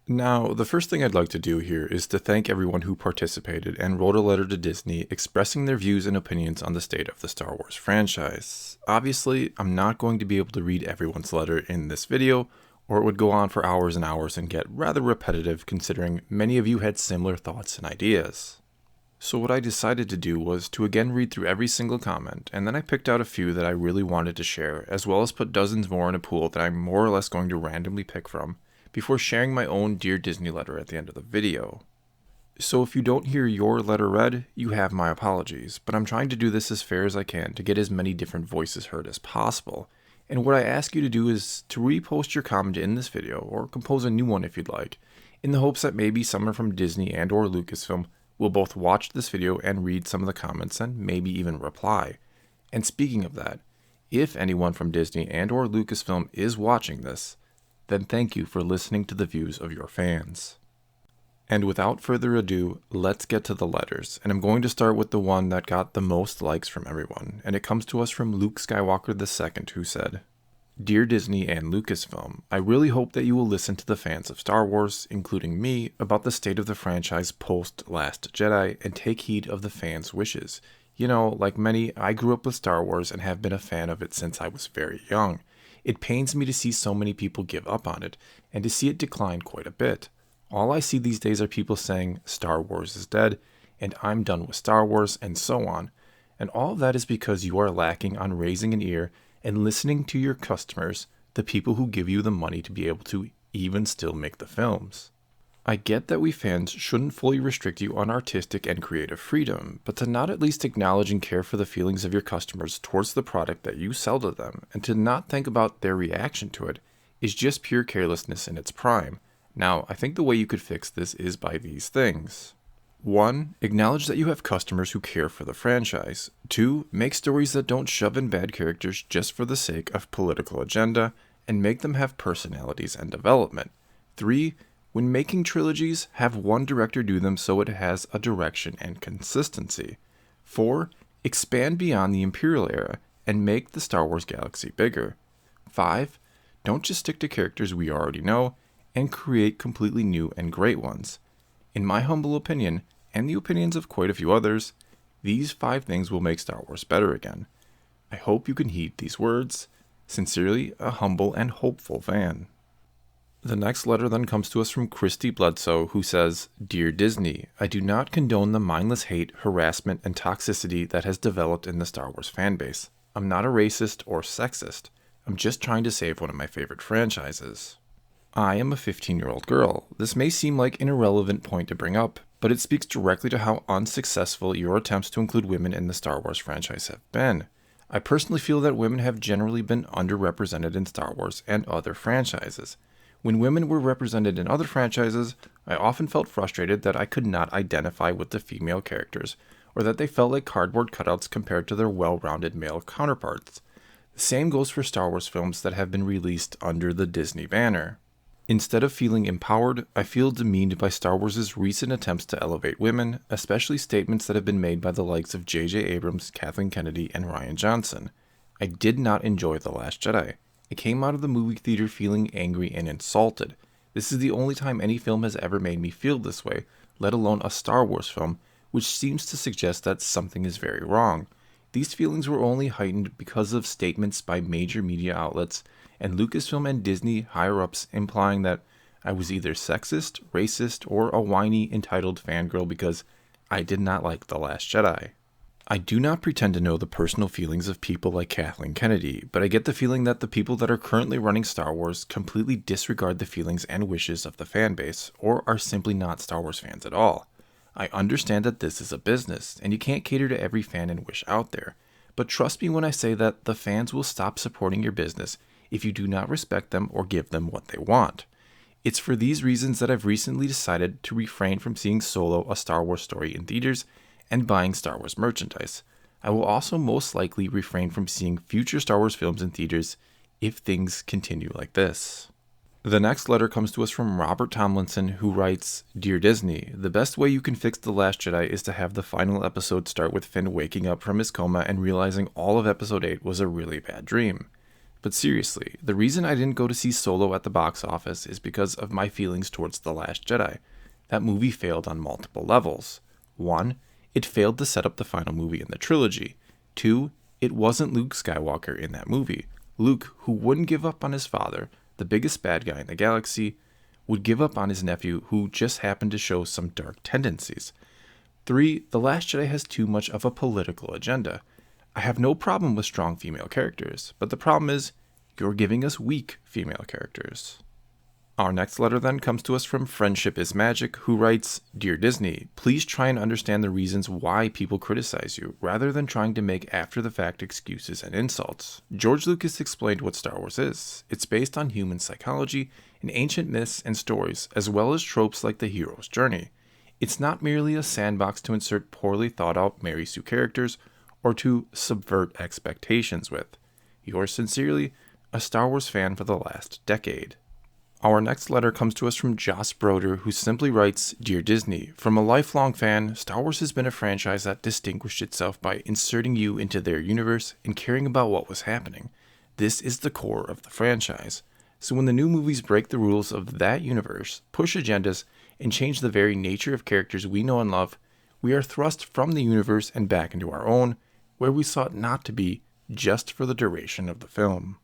Now, the first thing I'd like to do here is to thank everyone who participated and wrote a letter to Disney expressing their views and opinions on the state of the Star Wars franchise. Obviously, I'm not going to be able to read everyone's letter in this video, or it would go on for hours and hours and get rather repetitive considering many of you had similar thoughts and ideas. So what I decided to do was to again read through every single comment, and then I picked out a few that I really wanted to share, as well as put dozens more in a pool that I'm more or less going to randomly pick from, before sharing my own Dear Disney letter at the end of the video. So if you don't hear your letter read, you have my apologies, but I'm trying to do this as fair as I can to get as many different voices heard as possible. And what I ask you to do is to repost your comment in this video, or compose a new one if you'd like, in the hopes that maybe someone from Disney and or Lucasfilm will both watch this video and read some of the comments and maybe even reply. And speaking of that, if anyone from Disney and or Lucasfilm is watching this, then thank you for listening to the views of your fans. And without further ado, let's get to the letters, and I'm going to start with the one that got the most likes from everyone, and it comes to us from Luke Skywalker II, who said, "Dear Disney and Lucasfilm, I really hope that you will listen to the fans of Star Wars, including me, about the state of the franchise post Last Jedi and take heed of the fans' wishes. You know, like many, I grew up with Star Wars and have been a fan of it since I was very young. It pains me to see so many people give up on it, and to see it decline quite a bit. All I see these days are people saying, Star Wars is dead, and I'm done with Star Wars, and so on. And all of that is because you are lacking on raising an ear and listening to your customers, the people who give you the money to be able to even still make the films. I get that we fans shouldn't fully restrict you on artistic and creative freedom, but to not at least acknowledge and care for the feelings of your customers towards the product that you sell to them, and to not think about their reaction to it, is just pure carelessness in its prime. Now, I think the way you could fix this is by these things. 1. Acknowledge that you have customers who care for the franchise. 2. Make stories that don't shove in bad characters just for the sake of political agenda, and make them have personalities and development. 3. When making trilogies, have one director do them so it has a direction and consistency. 4. Expand beyond the Imperial era, and make the Star Wars galaxy bigger. 5. Don't just stick to characters we already know, and create completely new and great ones. In my humble opinion, and the opinions of quite a few others, these 5 things will make Star Wars better again. I hope you can heed these words. Sincerely, a humble and hopeful fan." The next letter then comes to us from Christy Bledsoe, who says, "Dear Disney, I do not condone the mindless hate, harassment, and toxicity that has developed in the Star Wars fanbase. I'm not a racist or sexist. I'm just trying to save one of my favorite franchises. I am a 15-year-old girl. This may seem like an irrelevant point to bring up, but it speaks directly to how unsuccessful your attempts to include women in the Star Wars franchise have been. I personally feel that women have generally been underrepresented in Star Wars and other franchises. When women were represented in other franchises, I often felt frustrated that I could not identify with the female characters, or that they felt like cardboard cutouts compared to their well-rounded male counterparts. The same goes for Star Wars films that have been released under the Disney banner. Instead of feeling empowered, I feel demeaned by Star Wars' recent attempts to elevate women, especially statements that have been made by the likes of J.J. Abrams, Kathleen Kennedy, and Rian Johnson. I did not enjoy The Last Jedi. I came out of the movie theater feeling angry and insulted. This is the only time any film has ever made me feel this way, let alone a Star Wars film, which seems to suggest that something is very wrong. These feelings were only heightened because of statements by major media outlets and Lucasfilm and Disney higher-ups implying that I was either sexist, racist, or a whiny, entitled fangirl because I did not like The Last Jedi. I do not pretend to know the personal feelings of people like Kathleen Kennedy, but I get the feeling that the people that are currently running Star Wars completely disregard the feelings and wishes of the fanbase, or are simply not Star Wars fans at all. I understand that this is a business, and you can't cater to every fan and wish out there, but trust me when I say that the fans will stop supporting your business if you do not respect them or give them what they want. It's for these reasons that I've recently decided to refrain from seeing Solo: A Star Wars Story in theaters and buying Star Wars merchandise. I will also most likely refrain from seeing future Star Wars films in theaters if things continue like this. The next letter comes to us from Robert Tomlinson, who writes, "Dear Disney, the best way you can fix The Last Jedi is to have the final episode start with Finn waking up from his coma and realizing all of Episode 8 was a really bad dream. But seriously, the reason I didn't go to see Solo at the box office is because of my feelings towards The Last Jedi. That movie failed on multiple levels. 1. It failed to set up the final movie in the trilogy. 2. It wasn't Luke Skywalker in that movie. Luke, who wouldn't give up on his father, the biggest bad guy in the galaxy, would give up on his nephew, who just happened to show some dark tendencies. 3. The Last Jedi has too much of a political agenda. I have no problem with strong female characters, but the problem is, you're giving us weak female characters. Our next letter then comes to us from Friendship is Magic, who writes, Dear Disney, please try and understand the reasons why people criticize you, rather than trying to make after-the-fact excuses and insults. George Lucas explained what Star Wars is. It's based on human psychology and ancient myths and stories, as well as tropes like the hero's journey. It's not merely a sandbox to insert poorly thought-out Mary Sue characters, or to subvert expectations with. Yours sincerely, a Star Wars fan for the last decade. Our next letter comes to us from Joss Broder, who simply writes, Dear Disney, from a lifelong fan, Star Wars has been a franchise that distinguished itself by inserting you into their universe and caring about what was happening. This is the core of the franchise. So when the new movies break the rules of that universe, push agendas, and change the very nature of characters we know and love, we are thrust from the universe and back into our own, where we sought not to be, just for the duration of the film.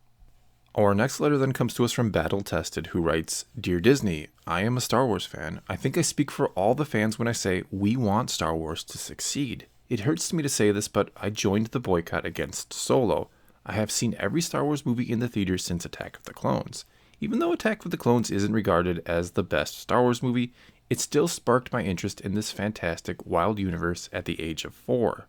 Our next letter then comes to us from Battle Tested, who writes, Dear Disney, I am a Star Wars fan. I think I speak for all the fans when I say we want Star Wars to succeed. It hurts me to say this, but I joined the boycott against Solo. I have seen every Star Wars movie in the theaters since Attack of the Clones. Even though Attack of the Clones isn't regarded as the best Star Wars movie, it still sparked my interest in this fantastic, wild universe at the age of 4.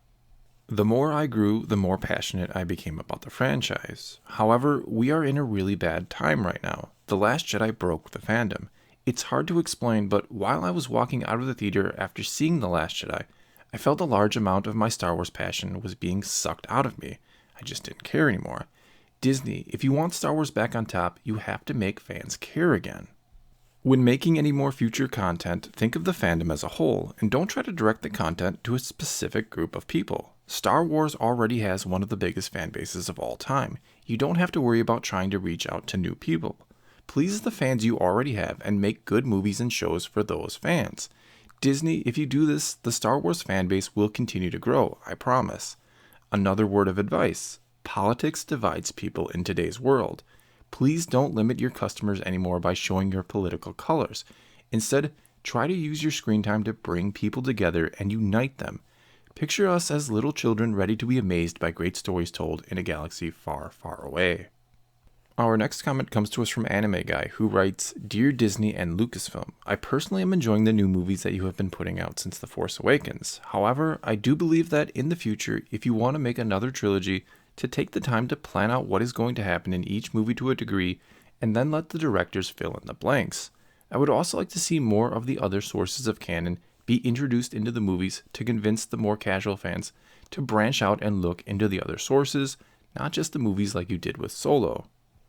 The more I grew, the more passionate I became about the franchise. However, we are in a really bad time right now. The Last Jedi broke the fandom. It's hard to explain, but while I was walking out of the theater after seeing The Last Jedi, I felt a large amount of my Star Wars passion was being sucked out of me. I just didn't care anymore. Disney, if you want Star Wars back on top, you have to make fans care again. When making any more future content, think of the fandom as a whole, and don't try to direct the content to a specific group of people. Star Wars already has one of the biggest fan bases of all time. You don't have to worry about trying to reach out to new people. Please the fans you already have and make good movies and shows for those fans. Disney, if you do this, the Star Wars fan base will continue to grow, I promise. Another word of advice. Politics divides people in today's world. Please don't limit your customers anymore by showing your political colors. Instead, try to use your screen time to bring people together and unite them. Picture us as little children ready to be amazed by great stories told in a galaxy far, far away. Our next comment comes to us from Anime Guy, who writes, Dear Disney and Lucasfilm, I personally am enjoying the new movies that you have been putting out since The Force Awakens. However, I do believe that in the future, if you want to make another trilogy, to take the time to plan out what is going to happen in each movie to a degree, and then let the directors fill in the blanks. I would also like to see more of the other sources of canon be introduced into the movies to convince the more casual fans to branch out and look into the other sources, not just the movies like you did with Solo.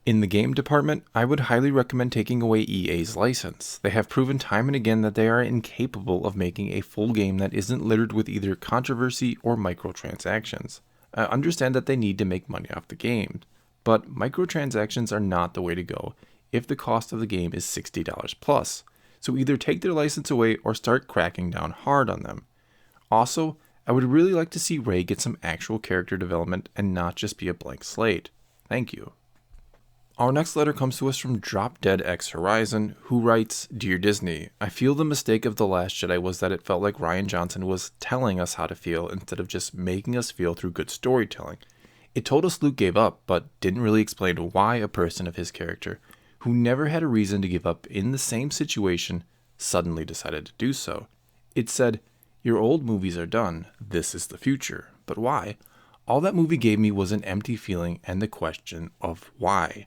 In the game department, I would highly recommend taking away EA's license. They have proven time and again that they are incapable of making a full game that isn't littered with either controversy or microtransactions. I understand that they need to make money off the game, but microtransactions are not the way to go if the cost of the game is $60 plus. So either take their license away or start cracking down hard on them. Also, I would really like to see Rey get some actual character development and not just be a blank slate. Thank you. Our next letter comes to us from Drop Dead X Horizon, who writes, Dear Disney, I feel the mistake of The Last Jedi was that it felt like Rian Johnson was telling us how to feel instead of just making us feel through good storytelling. It told us Luke gave up, but didn't really explain why a person of his character, who never had a reason to give up in the same situation, suddenly decided to do so. It said, Your old movies are done, this is the future. But why? All that movie gave me was an empty feeling and the question of why.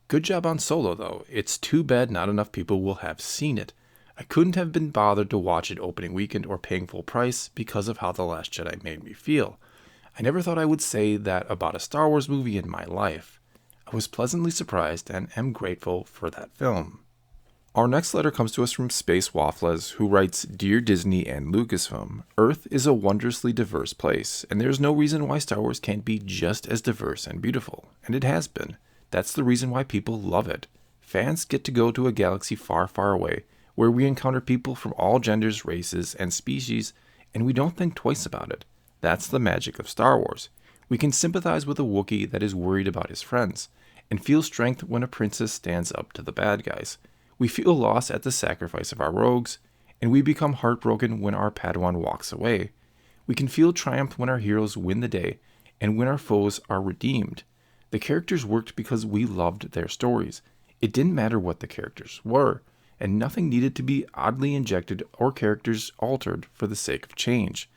Good job on Solo, though. It's too bad not enough people will have seen it. I couldn't have been bothered to watch it opening weekend or paying full price because of how The Last Jedi made me feel. I never thought I would say that about a Star Wars movie in my life. I was pleasantly surprised and am grateful for that film. Our next letter comes to us from Space Waffles, who writes, Dear Disney and Lucasfilm, Earth is a wondrously diverse place, and there's no reason why Star Wars can't be just as diverse and beautiful, and it has been. That's the reason why people love it. Fans get to go to a galaxy far, far away, where we encounter people from all genders, races, and species, and we don't think twice about it. That's the magic of Star Wars. We can sympathize with a Wookiee that is worried about his friends, and feel strength when a princess stands up to the bad guys. We feel loss at the sacrifice of our rogues, and we become heartbroken when our Padawan walks away. We can feel triumph when our heroes win the day, and when our foes are redeemed. The characters worked because we loved their stories. It didn't matter what the characters were, and nothing needed to be oddly injected or characters altered for the sake of change.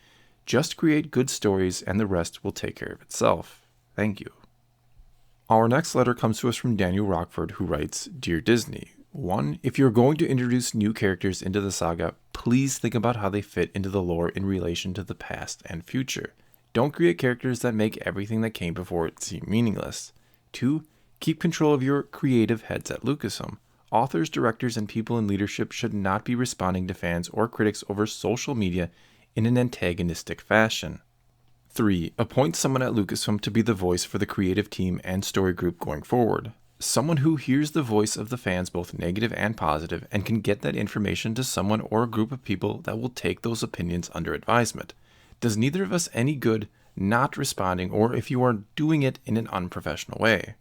Just create good stories and the rest will take care of itself. Thank you. Our next letter comes to us from Daniel Rockford, who writes, Dear Disney, 1. If you're going to introduce new characters into the saga, please think about how they fit into the lore in relation to the past and future. Don't create characters that make everything that came before it seem meaningless. 2. Keep control of your creative heads at Lucasfilm. Authors, directors, and people in leadership should not be responding to fans or critics over social media in an antagonistic fashion. 3. Appoint someone at Lucasfilm to be the voice for the creative team and story group going forward. Someone who hears the voice of the fans, both negative and positive, and can get that information to someone or a group of people that will take those opinions under advisement. Does neither of us any good not responding, or if you are doing it in an unprofessional way.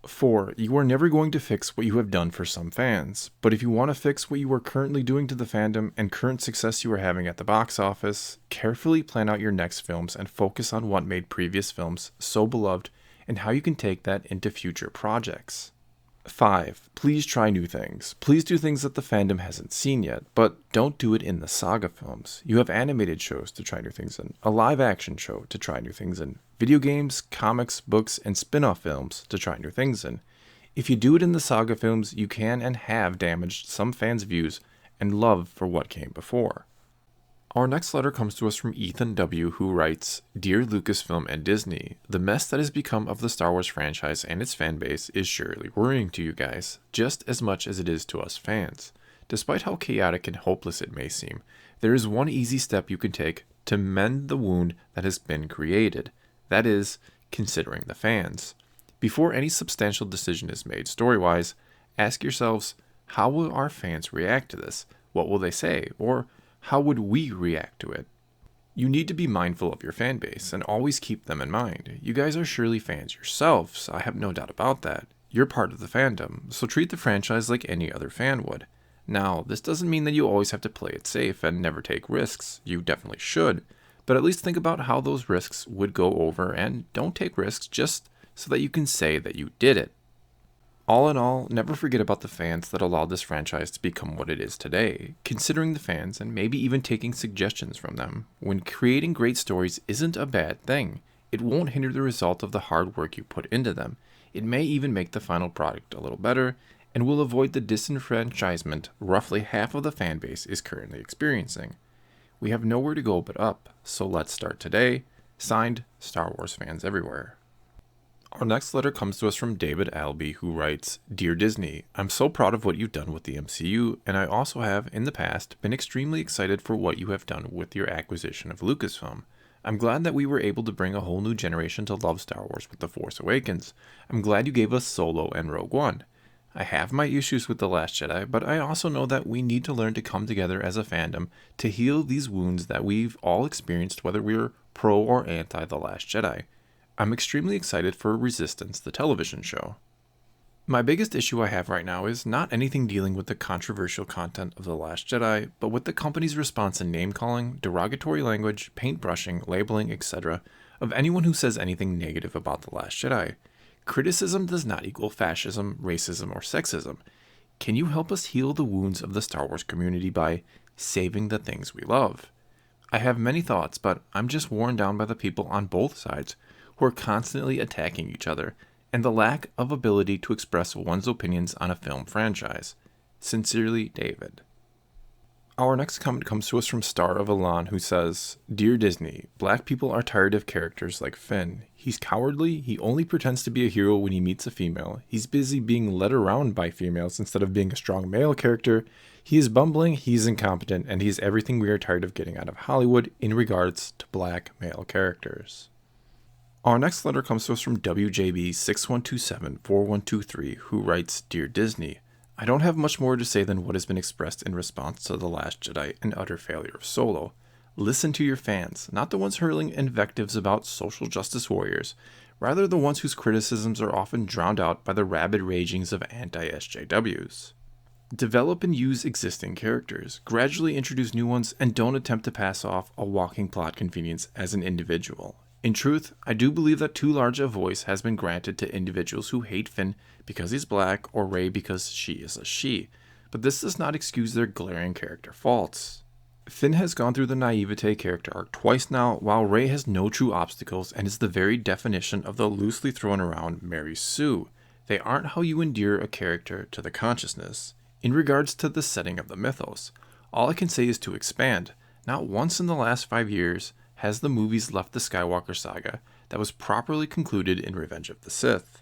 4. You are never going to fix what you have done for some fans, but if you want to fix what you are currently doing to the fandom and current success you are having at the box office, carefully plan out your next films and focus on what made previous films so beloved and how you can take that into future projects. 5. Please try new things. Please do things that the fandom hasn't seen yet, but don't do it in the saga films. You have animated shows to try new things in, a live-action show to try new things in, video games, comics, books, and spin-off films to try new things in. If you do it in the saga films, you can and have damaged some fans' views and love for what came before. Our next letter comes to us from Ethan W., who writes, Dear Lucasfilm and Disney, the mess that has become of the Star Wars franchise and its fan base is surely worrying to you guys, just as much as it is to us fans. Despite how chaotic and hopeless it may seem, there is one easy step you can take to mend the wound that has been created. That is, considering the fans. Before any substantial decision is made story-wise, ask yourselves, how will our fans react to this? What will they say? Or how would we react to it? You need to be mindful of your fan base and always keep them in mind. You guys are surely fans yourselves, I have no doubt about that. You're part of the fandom, so treat the franchise like any other fan would. Now, this doesn't mean that you always have to play it safe and never take risks. You definitely should, but at least think about how those risks would go over and don't take risks just so that you can say that you did it. All in all, never forget about the fans that allowed this franchise to become what it is today. Considering the fans and maybe even taking suggestions from them. When creating great stories isn't a bad thing. It won't hinder the result of the hard work you put into them. It may even make the final product a little better and will avoid the disenfranchisement roughly half of the fan base is currently experiencing. We have nowhere to go but up, so let's start today. Signed, Star Wars fans everywhere. Our next letter comes to us from David Albee, who writes, Dear Disney, I'm so proud of what you've done with the MCU, and I also have, in the past, been extremely excited for what you have done with your acquisition of Lucasfilm. I'm glad that we were able to bring a whole new generation to love Star Wars with The Force Awakens. I'm glad you gave us Solo and Rogue One. I have my issues with The Last Jedi, but I also know that we need to learn to come together as a fandom to heal these wounds that we've all experienced, whether we're pro or anti The Last Jedi. I'm extremely excited for Resistance, the television show. My biggest issue I have right now is not anything dealing with the controversial content of The Last Jedi, but with the company's response and name-calling, derogatory language, paintbrushing, labeling, etc. of anyone who says anything negative about The Last Jedi. Criticism does not equal fascism, racism, or sexism. Can you help us heal the wounds of the Star Wars community by saving the things we love? I have many thoughts, but I'm just worn down by the people on both sides who are constantly attacking each other, and the lack of ability to express one's opinions on a film franchise. Sincerely, David. Our next comment comes to us from Star of Elan, who says, Dear Disney, black people are tired of characters like Finn. He's cowardly, he only pretends to be a hero when he meets a female. He's busy being led around by females instead of being a strong male character. He is bumbling, he's incompetent, and he's everything we are tired of getting out of Hollywood in regards to black male characters. Our next letter comes to us from WJB61274123, who writes, Dear Disney, I don't have much more to say than what has been expressed in response to The Last Jedi and utter failure of Solo. Listen to your fans, not the ones hurling invectives about social justice warriors, rather the ones whose criticisms are often drowned out by the rabid ragings of anti-SJWs. Develop and use existing characters, gradually introduce new ones, and don't attempt to pass off a walking plot convenience as an individual. In truth, I do believe that too large a voice has been granted to individuals who hate Finn because he's black or Rey because she is a she, but this does not excuse their glaring character faults. Finn has gone through the naivete character arc twice now, while Rey has no true obstacles and is the very definition of the loosely thrown around Mary Sue. They aren't how you endear a character to the consciousness. In regards to the setting of the mythos, all I can say is to expand. Not once in the last 5 years has the movies left the Skywalker saga that was properly concluded in Revenge of the Sith.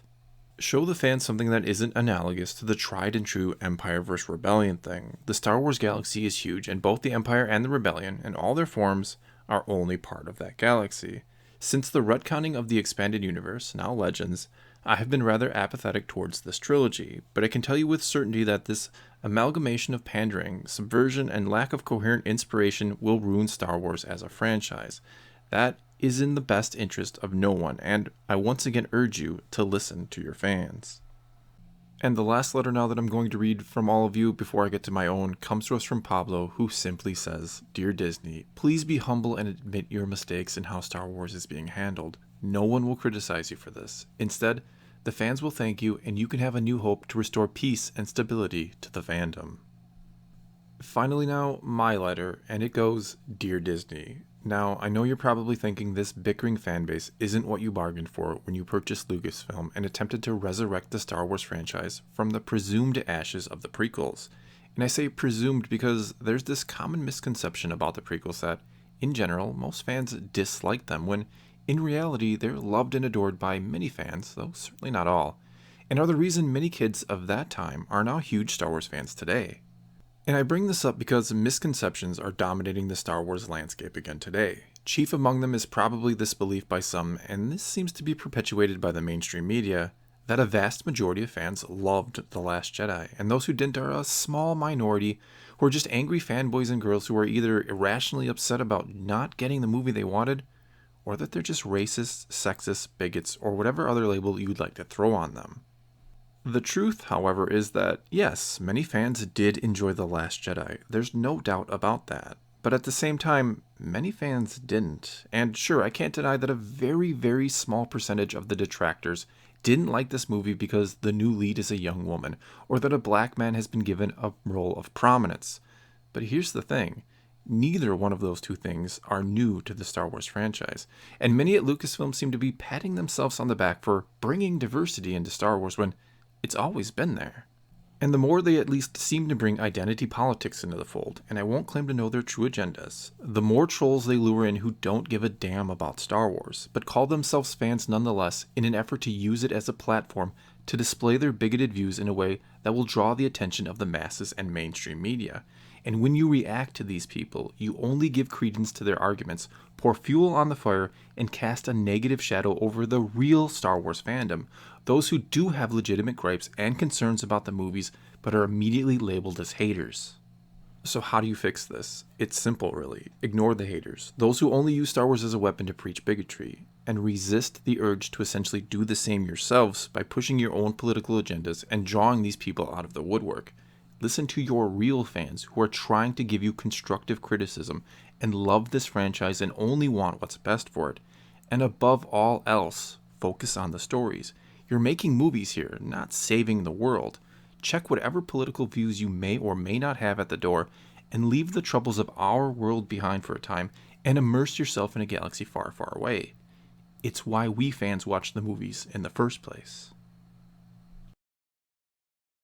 Show the fans something that isn't analogous to the tried and true Empire vs. Rebellion thing. The Star Wars galaxy is huge, and both the Empire and the Rebellion, in all their forms, are only part of that galaxy. Since the retconning of the expanded universe, now Legends, I have been rather apathetic towards this trilogy, but I can tell you with certainty that this amalgamation of pandering, subversion, and lack of coherent inspiration will ruin Star Wars as a franchise. That is in the best interest of no one, and I once again urge you to listen to your fans. And the last letter now that I'm going to read from all of you before I get to my own comes to us from Pablo, who simply says, Dear Disney, please be humble and admit your mistakes in how Star Wars is being handled. No one will criticize you for this. Instead, the fans will thank you, and you can have a new hope to restore peace and stability to the fandom. Finally now, my letter, and it goes, Dear Disney. Now, I know you're probably thinking this bickering fanbase isn't what you bargained for when you purchased Lucasfilm and attempted to resurrect the Star Wars franchise from the presumed ashes of the prequels. And I say presumed because there's this common misconception about the prequels that, in general, most fans dislike them when, in reality, they're loved and adored by many fans, though certainly not all, and are the reason many kids of that time are now huge Star Wars fans today. And I bring this up because misconceptions are dominating the Star Wars landscape again today. Chief among them is probably this belief by some, and this seems to be perpetuated by the mainstream media, that a vast majority of fans loved The Last Jedi, and those who didn't are a small minority who are just angry fanboys and girls who are either irrationally upset about not getting the movie they wanted, or that they're just racist, sexist, bigots, or whatever other label you'd like to throw on them. The truth, however, is that, yes, many fans did enjoy The Last Jedi. There's no doubt about that. But at the same time, many fans didn't. And sure, I can't deny that a very, very small percentage of the detractors didn't like this movie because the new lead is a young woman, or that a black man has been given a role of prominence. But here's the thing. Neither one of those two things are new to the Star Wars franchise, and many at Lucasfilm seem to be patting themselves on the back for bringing diversity into Star Wars when it's always been there. And the more they at least seem to bring identity politics into the fold, and I won't claim to know their true agendas, the more trolls they lure in who don't give a damn about Star Wars, but call themselves fans nonetheless in an effort to use it as a platform to display their bigoted views in a way that will draw the attention of the masses and mainstream media. And when you react to these people, you only give credence to their arguments, pour fuel on the fire, and cast a negative shadow over the real Star Wars fandom, those who do have legitimate gripes and concerns about the movies, but are immediately labeled as haters. So how do you fix this? It's simple, really. Ignore the haters, those who only use Star Wars as a weapon to preach bigotry, and resist the urge to essentially do the same yourselves by pushing your own political agendas and drawing these people out of the woodwork. Listen to your real fans who are trying to give you constructive criticism and love this franchise and only want what's best for it. And above all else, focus on the stories. You're making movies here, not saving the world. Check whatever political views you may or may not have at the door, and leave the troubles of our world behind for a time, and immerse yourself in a galaxy far, far away. It's why we fans watch the movies in the first place.